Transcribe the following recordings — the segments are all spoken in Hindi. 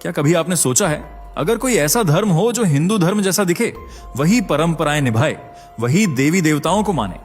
क्या कभी आपने सोचा है, अगर कोई ऐसा धर्म हो जो हिंदू धर्म जैसा दिखे, वही परंपराएं निभाए, वही देवी देवताओं को माने,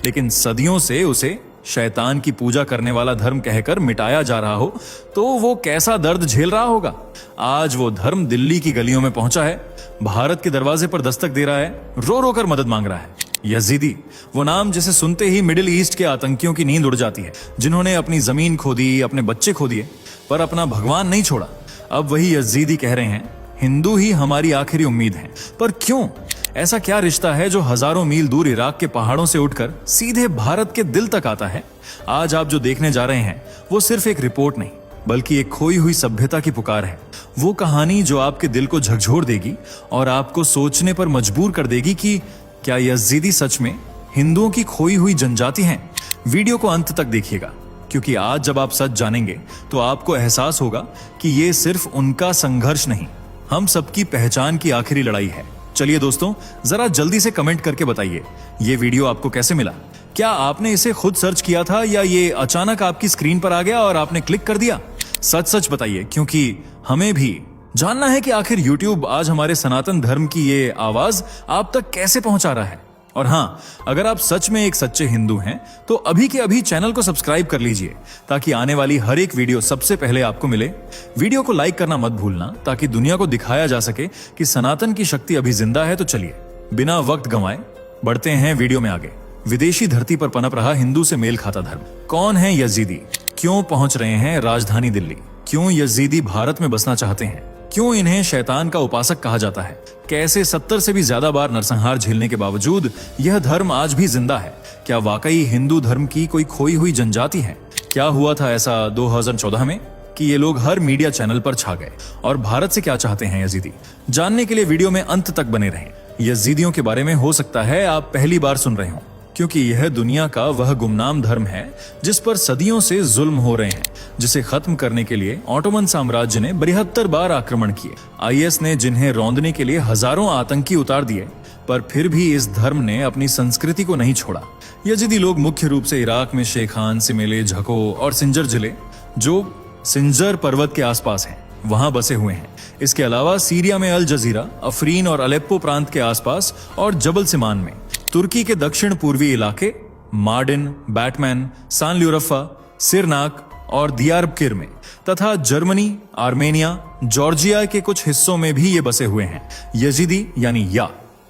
लेकिन सदियों से उसे शैतान की पूजा करने वाला धर्म कहकर मिटाया जा रहा हो, तो वो कैसा दर्द झेल रहा होगा। आज वो धर्म दिल्ली की गलियों में पहुंचा है, भारत के दरवाजे पर दस्तक दे रहा है, रो रो कर मदद मांग रहा है। यजीदी, वो नाम जिसे सुनते ही मिडिल ईस्ट के आतंकियों की नींद उड़ जाती है, जिन्होंने अपनी जमीन खो दी, अपने बच्चे खो दिए, पर अपना भगवान नहीं छोड़ा। अब वही यजीदी कह रहे हैं, हिंदू ही हमारी आखिरी उम्मीद है। पर क्यों? ऐसा क्या रिश्ता है जो हजारों मील दूर इराक के पहाड़ों से उठकर सीधे भारत के दिल तक आता है? आज आप जो देखने जा रहे हैं वो सिर्फ एक रिपोर्ट नहीं, बल्कि एक खोई हुई सभ्यता की पुकार है। वो कहानी जो आपके दिल को झकझोर देगी और आपको सोचने पर मजबूर कर देगी कि क्या यजीदी सच में हिंदुओं की खोई हुई जनजाति हैं? वीडियो को अंत तक देखिएगा, क्योंकि आज जब आप सच जानेंगे तो आपको एहसास होगा कि ये सिर्फ उनका संघर्ष नहीं, हम सबकी पहचान की आखिरी लड़ाई है। चलिए दोस्तों, जरा जल्दी से कमेंट करके बताइए, ये वीडियो आपको कैसे मिला? क्या आपने इसे खुद सर्च किया था या ये अचानक आपकी स्क्रीन पर आ गया और आपने क्लिक कर दिया? सच सच बताइए, क्योंकि हमें भी जानना है कि आखिर YouTube आज हमारे सनातन धर्म की ये आवाज आप तक कैसे पहुंचा रहा है। और हाँ, अगर आप सच में एक सच्चे हिंदू हैं तो अभी के अभी चैनल को सब्सक्राइब कर लीजिए, ताकि आने वाली हर एक वीडियो सबसे पहले आपको मिले। वीडियो को लाइक करना मत भूलना, ताकि दुनिया को दिखाया जा सके कि सनातन की शक्ति अभी जिंदा है। तो चलिए बिना वक्त गंवाए बढ़ते हैं वीडियो में आगे। विदेशी धरती पर पनप रहा हिंदू से मेल खाता धर्म। कौन है यजीदी? क्यों पहुंच रहे हैं राजधानी दिल्ली? क्यों यजीदी भारत में बसना चाहते हैं? क्यों इन्हें शैतान का उपासक कहा जाता है? कैसे 70 से भी ज्यादा बार नरसंहार झेलने के बावजूद यह धर्म आज भी जिंदा है? क्या वाकई हिंदू धर्म की कोई खोई हुई जनजाति है? क्या हुआ था ऐसा 2014 में कि ये लोग हर मीडिया चैनल पर छा गए? और भारत से क्या चाहते हैं यजीदी? जानने के लिए वीडियो में अंत तक बने रहें। यजीदियों के बारे में हो सकता है आप पहली बार सुन रहे हो, क्योंकि यह दुनिया का वह गुमनाम धर्म है जिस पर सदियों से जुल्म हो रहे हैं, जिसे खत्म करने के लिए ऑटोमन साम्राज्य ने 72 बार आक्रमण किए। IS ने जिन्हें रौंदने के लिए हजारों आतंकी उतार दिए, पर फिर भी इस धर्म ने अपनी संस्कृति को नहीं छोड़ा। यजीदी लोग मुख्य रूप से इराक में शेखान, सिमेले, झको और सिंजर जिले, जो सिंजर पर्वत के आसपास हैं, वहां बसे हुए हैं। इसके अलावा सीरिया में अल जजीरा, अफरीन और अलेप्पो प्रांत के आसपास और जबल सिमान में, तुर्की के दक्षिण पूर्वी इलाके मार्डिन, बैटमैन, सान ल्यूरफा, सिरनाक और दियारबकिर में, तथा जर्मनी, आर्मेनिया, जॉर्जिया के कुछ हिस्सों में भी ये बसे हुए हैं। यजीदी यानी या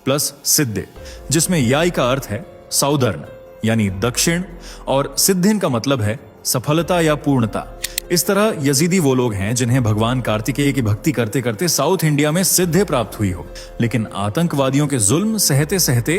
प्लस सिद्धे, जिसमें याई का अर्थ है साउदर्न यानी दक्षिण और सिद्धिन का मतलब है सफलता या पूर्णता। इस तरह यजीदी वो लोग हैं जिन्हें भगवान कार्तिकेय की भक्ति करते करते साउथ इंडिया में सिद्धि प्राप्त हुई हो, लेकिन आतंकवादियों के जुल्म सहते सहते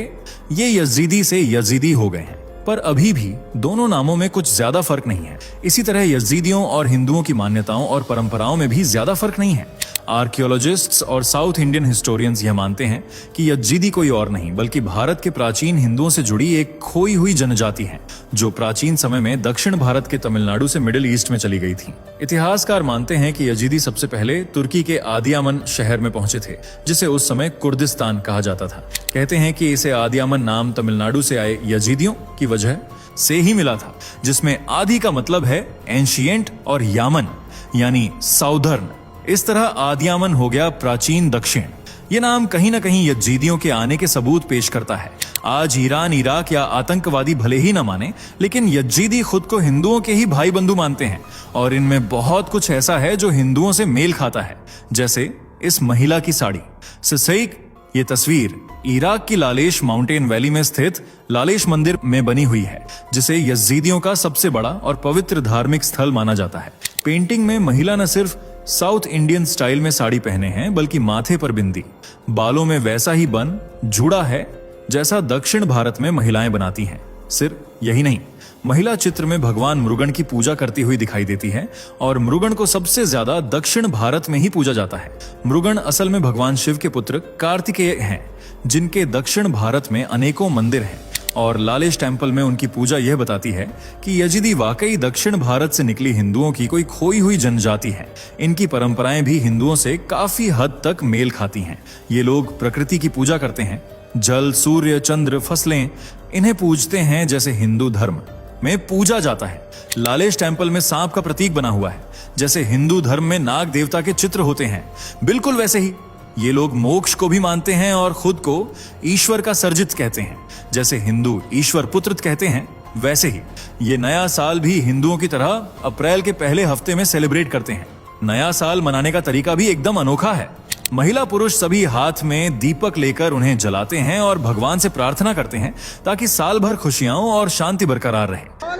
ये यजीदी से यजीदी हो गए हैं। पर अभी भी दोनों नामों में कुछ ज्यादा फर्क नहीं है। इसी तरह यजीदियों और हिंदुओं की मान्यताओं और परंपराओं में भी ज्यादा फर्क नहीं है। आर्कियोलॉजिस्ट्स और साउथ इंडियन हिस्टोरियंस यह मानते हैं कि यजीदी कोई और नहीं बल्कि भारत के प्राचीन हिंदुओं से जुड़ी एक खोई हुई जनजाति है, जो प्राचीन समय में दक्षिण भारत के तमिलनाडु से मिडिल ईस्ट में चली गई थी। इतिहासकार मानते हैं कि यजीदी सबसे पहले तुर्की के आदियामन शहर में पहुंचे थे, जिसे उस समय कुर्दिस्तान कहा जाता था। कहते हैं कि इसे आदियामन नाम तमिलनाडु से आए यजीदियों की वजह से ही मिला था, जिसमें आदि का मतलब है एंशिएंट और यामन यानी साउदर्न। इस तरह आदियामन हो गया प्राचीन दक्षिण। ये नाम कहीं ना कहीं यजीदियों के आने के सबूत पेश करता है। आज ईरान, इराक या आतंकवादी भले ही न माने, लेकिन यजीदी खुद को हिंदुओं के ही भाई बंधु मानते हैं, और इनमें बहुत कुछ ऐसा है जो हिंदुओं से मेल खाता है, जैसे इस महिला की साड़ी सिसैक। ये तस्वीर इराक की लालेश माउंटेन वैली में स्थित लालेश मंदिर में बनी हुई है, जिसे यजीदियों का सबसे बड़ा और पवित्र धार्मिक स्थल माना जाता है। पेंटिंग में महिला न सिर्फ साउथ इंडियन स्टाइल में साड़ी पहने हैं, बल्कि माथे पर बिंदी, बालों में वैसा ही बन जूड़ा है जैसा दक्षिण भारत में महिलाएं बनाती हैं। सिर्फ यही नहीं, महिला चित्र में भगवान मुरुगन की पूजा करती हुई दिखाई देती है, और मुरुगन को सबसे ज्यादा दक्षिण भारत में ही पूजा जाता है। मुरुगन असल में भगवान शिव के पुत्र कार्तिकेय हैं, जिनके दक्षिण भारत में अनेकों मंदिर हैं, और लालेश टेम्पल में उनकी पूजा यह बताती है कि यजीदी वाकई दक्षिण भारत से निकली हिंदुओं की कोई खोई हुई जनजाति है। इनकी परंपराएं भी हिंदुओं से काफी हद तक मेल खाती हैं। ये लोग प्रकृति की पूजा करते हैं, जल, सूर्य, चंद्र, फसलें, इन्हें पूजते हैं जैसे हिंदू धर्म। में पूजा जाता है। लालेश टेम्पल में सांप का प्रतीक बना हुआ है। जैसे हिंदू धर्म में नाग देवता के चित्र होते हैं, बिल्कुल वैसे ही ये लोग मोक्ष को भी मानते हैं और खुद को ईश्वर का सर्जित कहते हैं। जैसे हिंदू ईश्वर पुत्र कहते हैं, वैसे ही ये नया साल भी हिंदुओं की तरह अप्रैल के पहले हफ्ते में सेलिब्रेट करते हैं। नया साल मनाने का तरीका भी एकदम अनोखा है। महिला पुरुष सभी हाथ में दीपक लेकर उन्हें जलाते हैं और भगवान से प्रार्थना करते हैं ताकि साल भर खुशियां और शांति बरकरार रहे।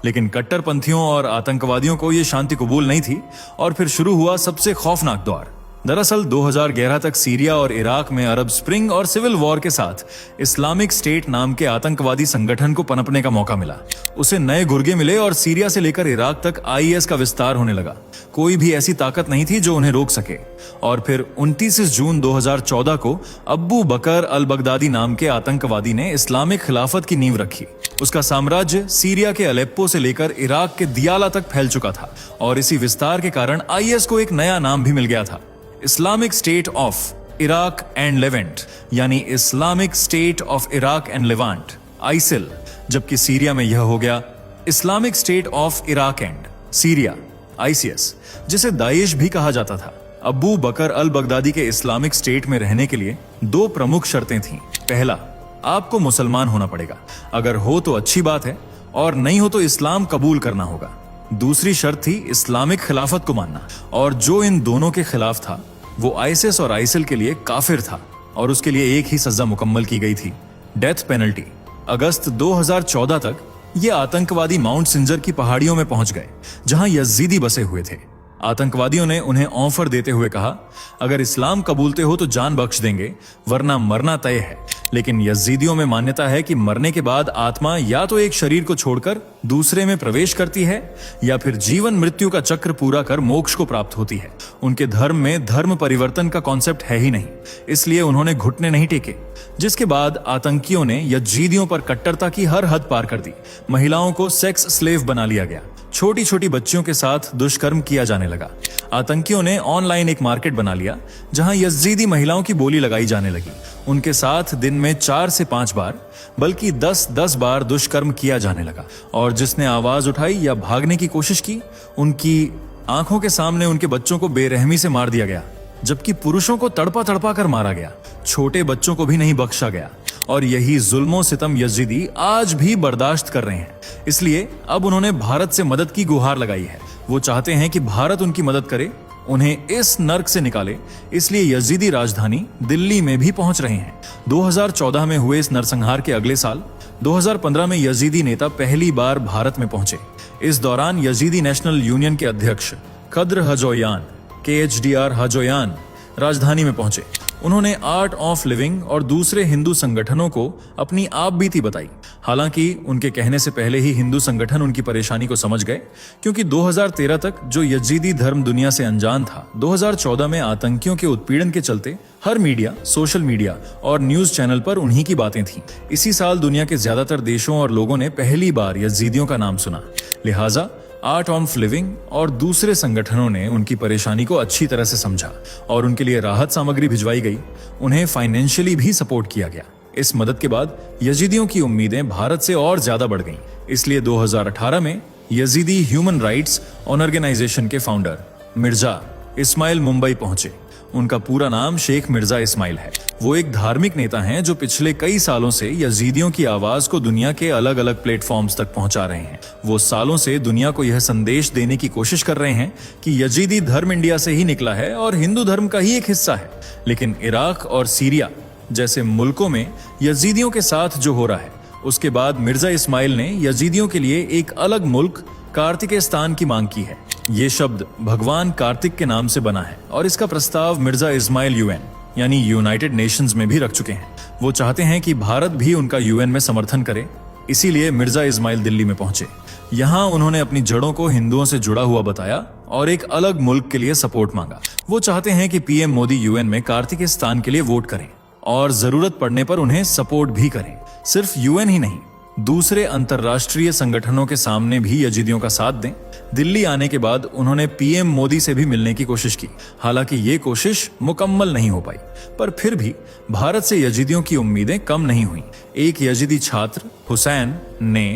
लेकिन कट्टरपंथियों और आतंकवादियों को यह शांति कबूल नहीं थी और फिर शुरू हुआ सबसे खौफनाक दौर। दरअसल 2011 तक सीरिया और इराक में अरब स्प्रिंग और सिविल वॉर के साथ इस्लामिक स्टेट नाम के आतंकवादी संगठन को पनपने का मौका मिला। उसे नए गुर्गे मिले और सीरिया से लेकर इराक तक आईएस का विस्तार होने लगा। कोई भी ऐसी ताकत नहीं थी जो उन्हें रोक सके। और फिर 29 जून 2014 को अब्बू बकर अल बगदादी नाम के आतंकवादी ने इस्लामिक खिलाफत की नींव रखी। उसका साम्राज्य सीरिया के अलेप्पो से लेकर इराक के दियाला तक फैल चुका था और इसी विस्तार के कारण आईएस को एक नया नाम भी मिल गया था, Islamic State of Iraq and Levant, यानी Islamic State of Iraq and Levant, ISIL. जबकि सीरिया में यह हो गया Islamic State of Iraq and Syria, ICS, जिसे दाइश भी कहा जाता था। अब्बू बकर अल बगदादी के इस्लामिक स्टेट में रहने के लिए दो प्रमुख शर्तें थीं। पहला, आपको मुसलमान होना पड़ेगा, अगर हो तो अच्छी बात है और नहीं हो तो इस्लाम कबूल करना होगा। दूसरी शर्त थी इस्लामिक खिलाफत को मानना, और जो इन दोनों के खिलाफ था वो आईसिस और आइसिल के लिए काफिर था और उसके लिए एक ही सजा मुकम्मल की गई थी, डेथ पेनल्टी। अगस्त 2014 तक ये आतंकवादी माउंट सिंजर की पहाड़ियों में पहुंच गए जहां यजीदी बसे हुए थे। आतंकवादियों ने उन्हें ऑफर देते हुए कहा, अगर इस्लाम कबूलते हो तो जान बख्श देंगे, वरना मरना तय है। लेकिन यजीदियों में मान्यता है कि मरने के बाद आत्मा या तो एक शरीर को छोड़कर दूसरे में प्रवेश करती है या फिर जीवन मृत्यु का चक्र पूरा कर मोक्ष को प्राप्त होती है। उनके धर्म में धर्म परिवर्तन का कॉन्सेप्ट है ही नहीं, इसलिए उन्होंने घुटने नहीं टेके। जिसके बाद आतंकियों ने यजीदियों पर कट्टरता की हर हद पार कर दी। महिलाओं को सेक्स स्लेव बना लिया गया, छोटी छोटी बच्चियों के साथ दुष्कर्म किया जाने लगा। आतंकियों ने ऑनलाइन एक मार्केट बना लिया जहां यजीदी महिलाओं की बोली लगाई जाने लगी। उनके साथ दिन में 4 से 5 बार बल्कि 10-10 बार दुष्कर्म किया जाने लगा और जिसने आवाज उठाई या भागने की कोशिश की, उनकी आंखों के सामने उनके बच्चों को बेरहमी से मार दिया गया, जबकि पुरुषों को तड़पा तड़पा कर मारा गया। छोटे बच्चों को भी नहीं बख्शा गया। और यही जुल्मों सितम यजीदी आज भी बर्दाश्त कर रहे हैं। इसलिए अब उन्होंने भारत से मदद की गुहार लगाई है। वो चाहते हैं कि भारत उनकी मदद करे, उन्हें इस नर्क से निकाले। इसलिए यजीदी राजधानी दिल्ली में भी पहुंच रहे हैं। 2014 में हुए इस नरसंहार के अगले साल 2015 में यजीदी नेता पहली बार भारत में पहुंचे। इस दौरान यजीदी नेशनल यूनियन के अध्यक्ष कद्र हजोयान, KHDR हजोयान राजधानी में पहुंचे। उन्होंने आर्ट ऑफ लिविंग और दूसरे हिंदू संगठनों को अपनी आप बीती बताई। हालांकि उनके कहने से पहले ही हिंदू संगठन उनकी परेशानी को समझ गए, क्योंकि 2013 तक जो यजीदी धर्म दुनिया से अनजान था, 2014 में आतंकियों के उत्पीड़न के चलते हर मीडिया, सोशल मीडिया और न्यूज चैनल पर उन्हीं की बातें थीं। इसी साल दुनिया के ज्यादातर देशों और लोगों ने पहली बार यजीदियों का नाम सुना। लिहाजा आर्ट ऑफ लिविंग और दूसरे संगठनों ने उनकी परेशानी को अच्छी तरह से समझा और उनके लिए राहत सामग्री भिजवाई गई। उन्हें फाइनेंशियली भी सपोर्ट किया गया। इस मदद के बाद यजीदियों की उम्मीदें भारत से और ज्यादा बढ़ गईं। इसलिए 2018 में यजीदी ह्यूमन राइट्स ऑर्गेनाइजेशन के फाउंडर मिर्जा इस्माइल मुंबई पहुंचे। उनका पूरा नाम शेख मिर्जा इस्माइल है। वो एक धार्मिक नेता हैं जो पिछले कई सालों से यजीदियों की आवाज को दुनिया के अलग अलग प्लेटफॉर्म्स तक पहुंचा रहे हैं। वो सालों से दुनिया को यह संदेश देने की कोशिश कर रहे हैं कि यजीदी धर्म इंडिया से ही निकला है और हिंदू धर्म का ही एक हिस्सा है। लेकिन इराक और सीरिया जैसे मुल्कों में यजीदियों के साथ जो हो रहा है, उसके बाद मिर्जा इस्माइल ने यजीदियों के लिए एक अलग मुल्क कार्तिकेस्तान की मांग की है। ये शब्द भगवान कार्तिक के नाम से बना है और इसका प्रस्ताव मिर्जा इस्माइल यूएन यानी यूनाइटेड नेशंस में भी रख चुके हैं। वो चाहते हैं कि भारत भी उनका यूएन में समर्थन करे। इसीलिए मिर्जा इस्माइल दिल्ली में पहुंचे। यहाँ उन्होंने अपनी जड़ों को हिंदुओं से जुड़ा हुआ बताया और एक अलग मुल्क के लिए सपोर्ट मांगा। वो चाहते हैं कि पीएम मोदी यूएन में कार्तिकेस्तान के लिए वोट करें और जरूरत पड़ने पर उन्हें सपोर्ट भी करें। सिर्फ यूएन ही नहीं, दूसरे अंतर्राष्ट्रीय संगठनों के सामने भी यजीदियों का साथ दें। दिल्ली आने के बाद उन्होंने पीएम मोदी से भी मिलने की कोशिश की। हालांकि ये कोशिश मुकम्मल नहीं हो पाई, पर फिर भी भारत से यजीदियों की उम्मीदें कम नहीं हुई। एक यजीदी छात्र हुसैन ने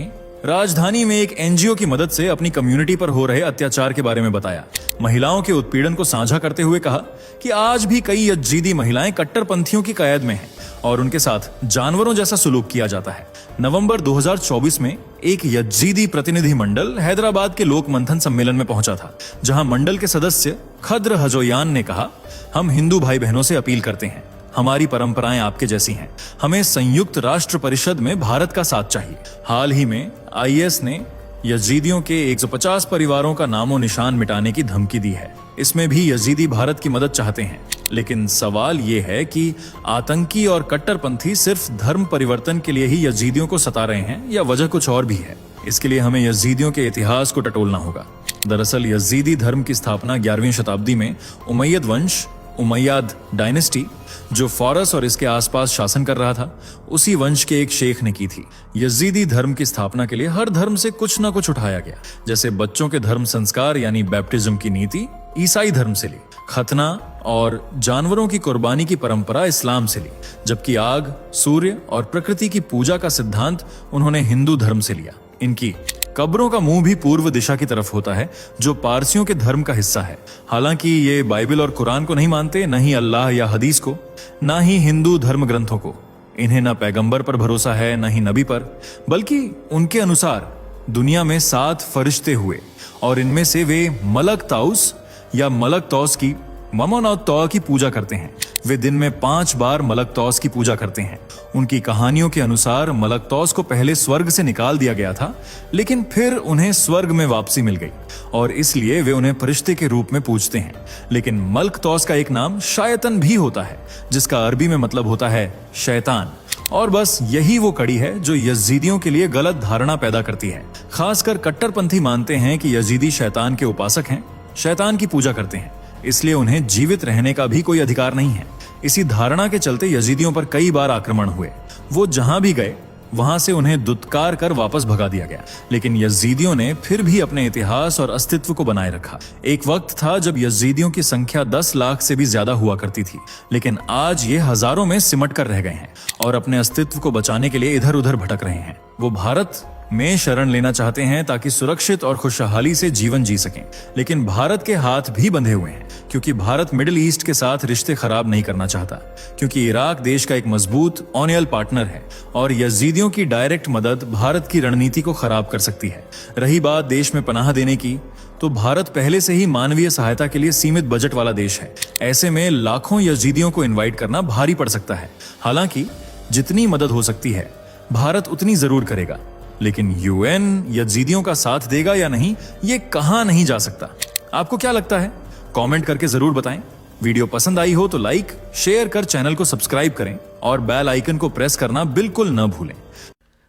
राजधानी में एक एनजीओ की मदद से अपनी कम्युनिटी पर हो रहे अत्याचार के बारे में बताया। महिलाओं के उत्पीड़न को साझा करते हुए कहा कि आज भी कई यजीदी महिलाएं कट्टरपंथियों की कैद में हैं और उनके साथ जानवरों जैसा सलूक किया जाता है। नवंबर 2024 में एक यजीदी प्रतिनिधि मंडल हैदराबाद के लोक मंथन सम्मेलन में पहुंचा था, जहां मंडल के सदस्य खद्र हजोयान ने कहा, हम हिंदू भाई बहनों से अपील करते हैं, हमारी परंपराएं आपके जैसी हैं, हमें संयुक्त राष्ट्र परिषद में भारत का साथ चाहिए। हाल ही में आईएस ने यजीदियों के 150 परिवारों का नामो निशान मिटाने की धमकी दी है। इसमें भी यजीदी भारत की मदद चाहते हैं, लेकिन सवाल ये है कि आतंकी और कट्टरपंथी सिर्फ धर्म परिवर्तन के लिए ही यजीदियों को सता रहे हैं या वजह कुछ और भी है। इसके लिए हमें यजीदियों के इतिहास को टटोलना होगा। दरअसल यजीदी धर्म की स्थापना 11वीं शताब्दी में उमैयद वंश, उमैयाद डायनेस्टी, जो फारस और इसके आसपास शासन कर रहा था, उसी वंश के एक शेख ने की थी। यजीदी धर्म की स्थापना के लिए हर धर्म से कुछ ना कुछ उठाया गया। जैसे बच्चों के धर्म संस्कार यानी बैप्टिज्म की नीति ईसाई धर्म से ली, खतना और जानवरों की कुर्बानी की परंपरा इस्लाम से ली, जबकि आग, सूर्य और प्रकृति की पूजा का सिद्धांत उन्होंने हिंदू धर्म से लिया। इनकी कब्रों का मुंह भी पूर्व दिशा की तरफ होता है, जो पारसियों के धर्म का हिस्सा है। हालांकि ये बाइबल और कुरान को नहीं मानते, न ही अल्लाह या हदीस को, न ही हिंदू धर्म ग्रंथों को। इन्हें न पैगंबर पर भरोसा है, न ही नबी पर, बल्कि उनके अनुसार दुनिया में 7 फरिश्ते हुए और इनमें से वे मलक ताउस या मलक तौस की ममोनौत तौ की पूजा करते हैं। वे दिन में 5 बार मलक तौस की पूजा करते हैं। उनकी कहानियों के अनुसार मलक तौस को पहले स्वर्ग से निकाल दिया गया था, लेकिन फिर उन्हें स्वर्ग में वापसी मिल गई और इसलिए वे उन्हें फरिश्ते के रूप में पूजते हैं। लेकिन मलक तौस का एक नाम शायतन भी होता है, जिसका अरबी में मतलब होता है शैतान। और बस यही वो कड़ी है जो यजीदियों के लिए गलत धारणा पैदा करती है। खासकर कट्टरपंथी मानते हैं कि यजीदी शैतान के उपासक हैं, शैतान की पूजा करते हैं, इसलिए उन्हें जीवित रहने का भी कोई अधिकार नहीं है। इसी धारणा के चलते यजीदियों पर कई बार आक्रमण हुए। वो जहां भी गए वहां से उन्हें दुत्कार कर वापस भगा दिया गया, लेकिन यजीदियों ने फिर भी अपने इतिहास और अस्तित्व को बनाए रखा। एक वक्त था जब यजीदियों की संख्या 10 लाख से भी ज्यादा हुआ करती थी, लेकिन आज ये हजारों में सिमट कर रह गए हैं और अपने अस्तित्व को बचाने के लिए इधर उधर भटक रहे हैं। वो भारत में शरण लेना चाहते हैं ताकि सुरक्षित और खुशहाली से जीवन जी सकें, लेकिन भारत के हाथ भी बंधे हुए हैं, क्योंकि भारत मिडिल ईस्ट के साथ रिश्ते खराब नहीं करना चाहता, क्योंकि इराक देश का एक मजबूत ऑनियल पार्टनर है और यजीदियों की डायरेक्ट मदद भारत की रणनीति को खराब कर सकती है। रही बात देश में पनाह देने की, तो भारत पहले से ही मानवीय सहायता के लिए सीमित बजट वाला देश है। ऐसे में लाखों यजीदियों को इन्वाइट करना भारी पड़ सकता है। हालांकि जितनी मदद हो सकती है भारत उतनी जरूर करेगा, लेकिन यूएन यजीदियों का साथ देगा या नहीं, ये कहां नहीं जा सकता। आपको क्या लगता है? कमेंट करके जरूर बताएं। वीडियो पसंद आई हो तो लाइक, शेयर कर चैनल को सब्सक्राइब करें और बेल आइकन को प्रेस करना बिल्कुल न भूलें।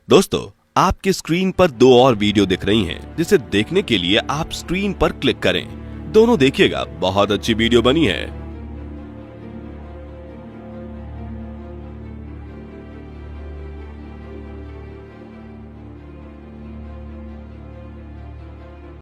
दोस्तों, आपके स्क्रीन पर 2 और वीडियो दिख रही हैं, जिसे देखने के लिए आप स्क्रीन पर क्लिक करें। दोनों देखिएगा, बहुत अच्छी वीडियो बनी है।